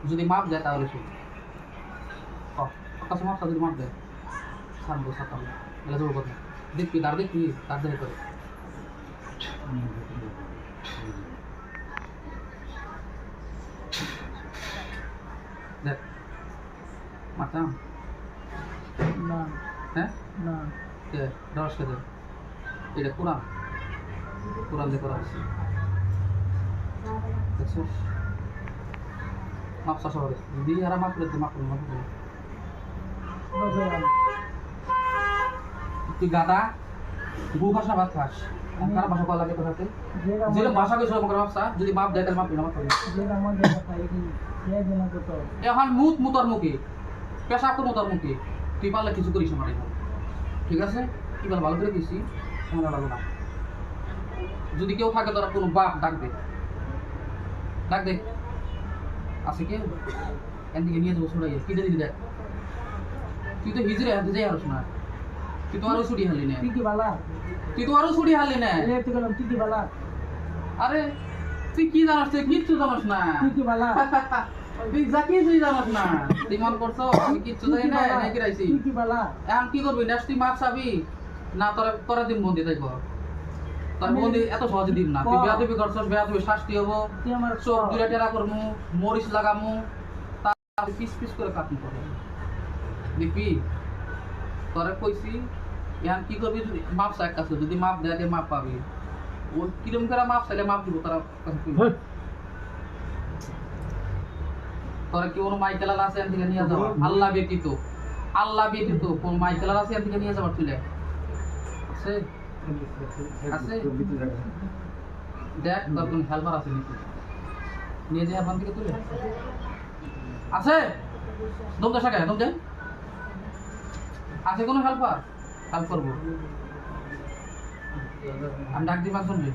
যদি মাপ দেয় তাহলে শুন কাছে মাপ যদি মাপ দেয় সারবো সাতাম এগুলো জোর কথা দেখবি তার দেখে করে দেখ মারতাম না হ্যাঁ না কে রস কে দেখ এটা কোরআন দিয়ে করা হচ্ছে দেখছো মাপ চাষ হবে যদি এরা মাপ করে মাপ করে তুই গাদা গু ভাষা ভাত খাস কার ভাষা কল লাগে কথাতে যেটা ভাষা কইছ আমার ভাষা যদি মাপ দেয় তাহলে মাপ দিলাম এখন মুতর মুখে পেশাব তো মুতর মুখে তুই পারলে কিছু করিস আমার এখন ঠিক আছে কি বল ভালো করে দিছি আমার লাগবে না যদি কেউ থাকে তোরা কোনো বাপ ডাক দে আছে কি এদিকে নিয়ে যাবো ছড়াইয়ে কি দিদি দেখ তুই তো হিজড়ে হাতে যাই আরস না তুই তো আরো ছুটি হারলি না তুই তো আরো ছুটি হারলি না তুই কি বালা আরে তুই কি জানাস তুই কিচ্ছু জানাস না তুই কি বালা তুই যা কিছুই জানাস না তুই মন করছো আমি কিচ্ছু জানি না নাই কিরাইছি তুই কি বালা এখন কি করবি নেক্সট তুই মাপ চাবি না তোরা দিন বন্দি তাই কর তোর বন্দি এত সহজে দিন না তুই বেয়াদবি করছস বেয়াদবি শাস্তি হবো তুই আমার চোখ দুটা টেরা করমু মরিচ লাগামু তার পিস করে কাটমু করে দেখবি তোরা কইছি এখন কি করবি যদি মাপ চাই কাছে যদি মাপ দেয় মাপ পাবি ও কিরম করে মাপ চাইলে মাপ দিব তারা তোরা কি কোনো মাইকেলার আছে এখান থেকে নিয়ে যাওয়া আল্লাহ ব্যতীত কোন মাইকেলার আছে এখান থেকে নিয়ে যাওয়ার তুলে আছে দেখ তোর কোন হেল্পার আছে নাকি নিয়ে যায় এখান থেকে তুলে আছে দম দে শাখা দম দে আছে কোনো হেল্প করবো আমি ডাক দিই শুনবি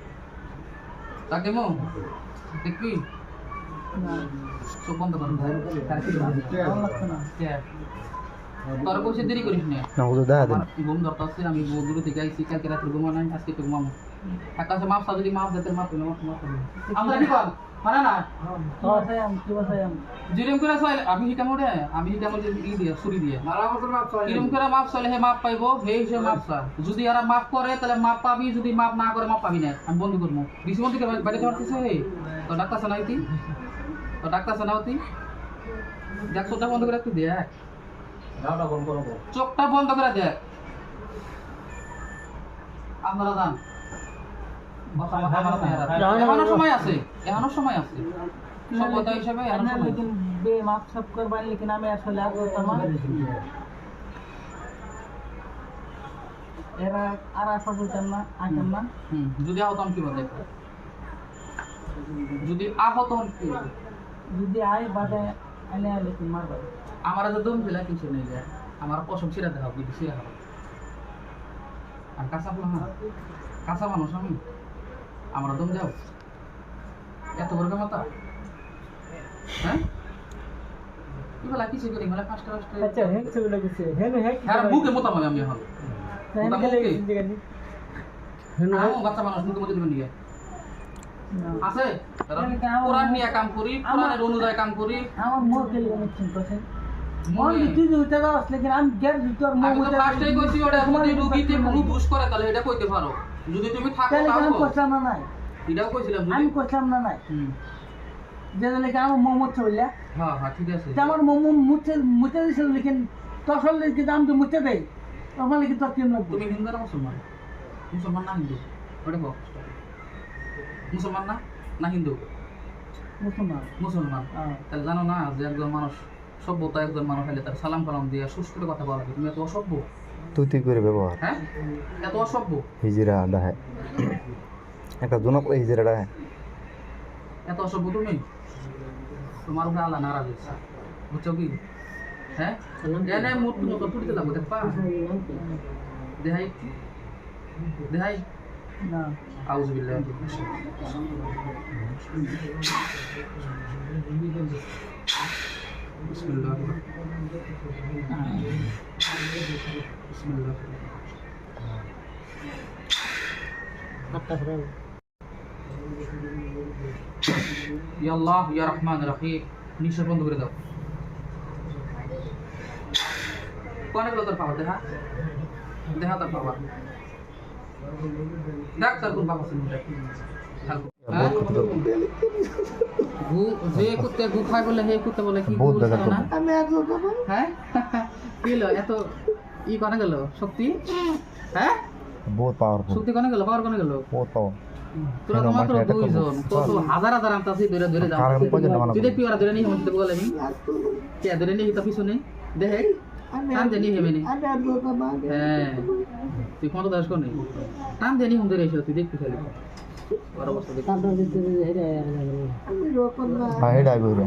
ডাক দেবো দেখবি চোখ বন্ধ করুন তোর বসে দেরি করিস না ঘুম ধরতে আসছে আমি দূরে থেকে আইসি কালকে রাত্রে ঘুমা নাই আজকে একটু ঘুমাবো একটা আছে মাপ যদি মাপ দিতে মাপ আমরা কি বল মানে না যেরকম করে আমি হিটাম ওঠে আমি হিটাম দিয়ে ছুরি দিয়ে কিরম করে মাপ চাইলে হে মাপ পাইবো হে হিসেবে মাপ চা যদি এরা মাপ করে তাহলে মাপ পাবি যদি মাপ না করে মাপ পাবি না আমি বন্ধু করবো বেশি বন্ধু বাড়িতে পারতেছে হে তো ডাক্তার সানাইতি দেখ চোখটা বন্ধ করে একটু দেখ চোখটা বন্ধ করে দেখ আপনারা যান এখনো সময় আছে সভ্যতা হিসাবে মাপ সাপ করবার लेकिन আমি আসলে আগে তোমার এরা আর আসা বলতাম না আইতাম না যদি আহত কি বলে যদি আহত কি যদি আয় বাদে আলে लेकिन মারবা আমার যে দম দিলা কিছু নেই যায় আমার পশম ছিড়া দেখাও বিধি ছিড়া হবে আর কাঁচা মানুষ আমি আমরা দম যাও এত বড় মাথা হ্যাঁ কি বলা কিছু করি মানে ফার্স্ট আচ্ছা হেক ছবি লাগছে হ্যাঁ মুখে মোতা মানে আমি এখন বাচ্চা মানুষ মুখে মতো দিবেন নিয়ে আছে কোরআন নিয়ে কাম করি কোরআনের অনুযায়ী কাম করি আমার মুখ গেলে নিচ্ছেন কথা মন তুই উঠে যাও लेकिन আমি গ্যার ভিতর মুখ উঠে ফার্স্টেই কইছি ওটা যদি রোগীতে কোনো দোষ করে তাহলে এটা কইতে পারো যদি তুমি থাকো তাও আমি কইলাম না নাই এটাও কইছিলাম আমি কইলাম না নাই যে লাগে আমার মোমত চলে হ্যাঁ ঠিক আছে আমার মোমো মুতে দিছিল लेकिन তখন কি দাম তো মুতে দেই আমার লাগি তো কেন লাগবে তুমি হিন্দু না মুসলমান না হিন্দু ওটা বল মুসলমান না হিন্দু মুসলমান তাহলে জানো না যে একজন মানুষ সভ্যতা একজন মানুষ হলে তার সালাম কালাম দিয়ে সুস্থ করে কথা বলা তুমি এত অসভ্য তুই করে ব্যবহার হ্যাঁ এত অসভ্য হিজরা ডাহে একটা জনক হিজরা ডাহে এত অসভ্য তুমি তোমার উপরে আল্লাহ নারাজ হয়েছে বুঝছো কি হ্যাঁ এনে মূর্তি মতো তুলিতে লাগবে দেখবা দেহাই না আউযু বিল্লাহি বিসমিল্লাহ ইয়া আল্লাহ ইয়া রহমান রহিম নিঃশ্বাস বন্ধ করে দাও। কোনে গেল তোর পাওয়া? দেখা দেখা তোর পাওয়া, দেখ তোর কোন পাওয়া শুনে দেখ। বহুত ক্ষতিকর। গু যে কুত্তে গু খায় বলে হে কুত্তে বলে কি বহুত গু বেকার খায় না? করবো। আমি একজন বাবা হ্যাঁ কি হলো এত ই কোনে গেল শক্তি? হ্যাঁ বহুত পাওয়ারফুল, শক্তি কোনে গেল? পাওয়ার কোনে গেল? বহুত পাওয়ার। তোরা তো মাত্র দুইজন, কত হাজার হাজার আনতাছি ধরে ধরে যাও। কারণ কয়জন বানাবো? তুই দেখবি ওরা ধরে নিয়ে হচ্ছে বলে আমি কে ধরে নিয়ে হিতা পিছনে দেখ টান দিয়ে নিয়ে হেবে নি। আমি একজন বাবা হ্যাঁ তুই ফটো দাস কোনে টান দিয়ে নিয়ে হুম ধরে এসে তুই দেখবি খালি ওর অবস্থা দেখবি। আমি রকম না হ্যাঁ হেডা আইবো রে।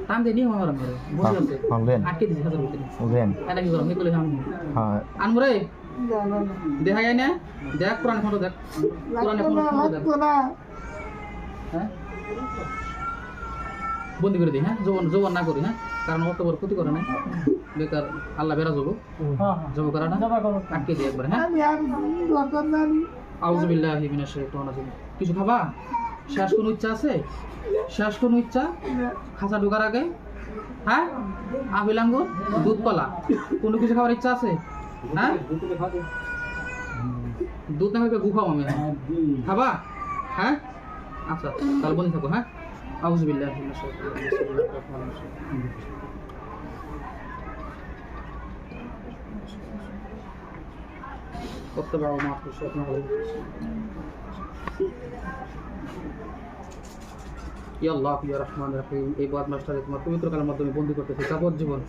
টান দিয়ে নিয়ে আমার মেরে বসে আছে আনলেন আটকে দিছি হাতের ভিতরে। বুঝেন? এটা কি করলাম হে কইলে আমি হ্যাঁ আনমু রে জানা না দেখা যায় না? দেখ পুরান ফটো দেখ, পুরান লাগতো না ফটো দেখ। লাগতো না হ্যাঁ বন্দি করে দিই, হ্যাঁ জোবন জোবন না করি, হ্যাঁ কারণ অত বড় ক্ষতি করে না বেকার আল্লাহ বেড়া যাবো হ্যাঁ জব করা না আটকে দিই একবার। হ্যাঁ আমি আর রকম না আমি আউযুবিল্লাহি মিনাশ শাইতানির রাজিম। কিছু খাবা? শেষ কোনো ইচ্ছা আছে? শেষ কোনো ইচ্ছা? খাঁচা ঢোকার আগে হ্যাঁ আপেল আঙ্গুর দুধ কলা কোনো কিছু খাওয়ার ইচ্ছা আছে? হ্যাঁ দুধ না খাবে গু খাও আমি খাবা? হ্যাঁ আচ্ছা তাহলে বন্ধু থাকো। হ্যাঁ আউযুবিল্লাহি মিনাশ শাইতানির রাজিম। বিসমিল্লাহির রহমানির রহিম। واتبعوا ما تتلو الشياطين على ملك ইয়া আল্লাহ ইয়া রহমান রহিম। এই বাদ মাস্টারে তোমার পবিত্র কালার মাধ্যমে বন্দী করতেছে যাবজ্জীবন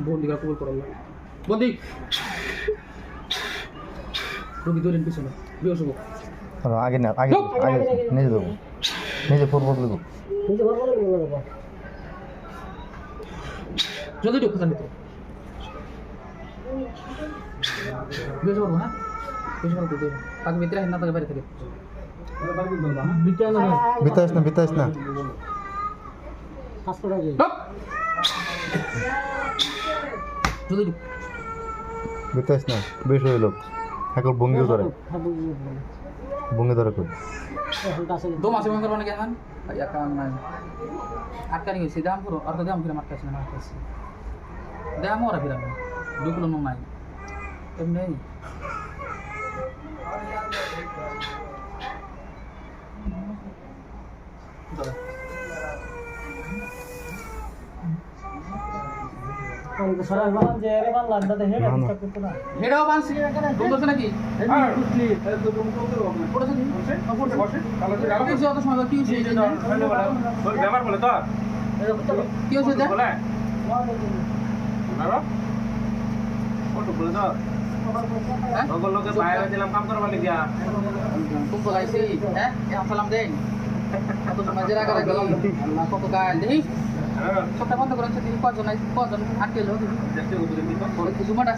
বন্দী করা কবুল করো আল্লাহ। বন্দী রোগী ধরেন পিছনে বেশ হবো আগে না আগে আগে নিজে দেবো, নিজে ফোন বদলে দেবো। জলদি ঢুক খাতা নিতে বেশ করবো। হ্যাঁ বেশ করবো তাকে ভিতরে না তাকে বাইরে থেকে বিতাস না জলদি ঢুক। বিতাস না বেশ হইল। এখন ভঙ্গিও ধরে ভঙ্গি ধরে কই দো মাসে মনে করবো নাকি এখন কাম নাই আটকানি গেছি দাম করো আর তো দাম ফিরে আটকাছি না আটকাছি দাম ওরা ফিরে ঢুকলো নাই এমনি হেডাও বানছি বলতেছে নাকি পড়েছে অত সময় কি হয়েছে কি হয়েছে খুব বলাইছি হ্যাঁ সালাম দেন এত সময় জেরা করে কত গায়ে দেখি সবটা বন্ধ করেন তুমি কজন আটকে এলো জুমাটা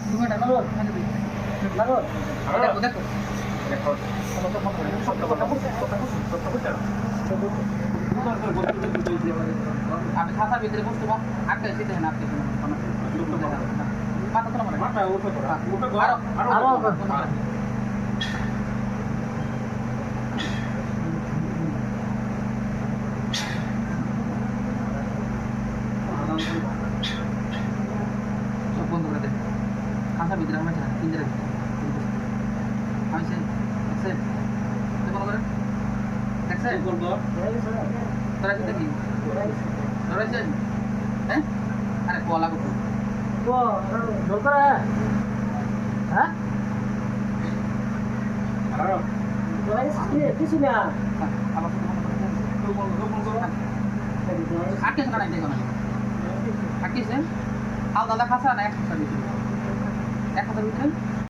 দেখো দেখো আমি খাতার ভিতরে বসতে আটকে সেটা না আটকে মাথা তো সব বন্ধ করে দেয় খাতার ভিতরে আমার তিনজের আমি সে বন্ধ করে দেখছে তোরা কি দেখি ধরেছেন হ্যাঁ আরে কলা করতো আটকেছে না দেখো না আটকেছে আল দাদা খাসা না এক খাসার ভিতরে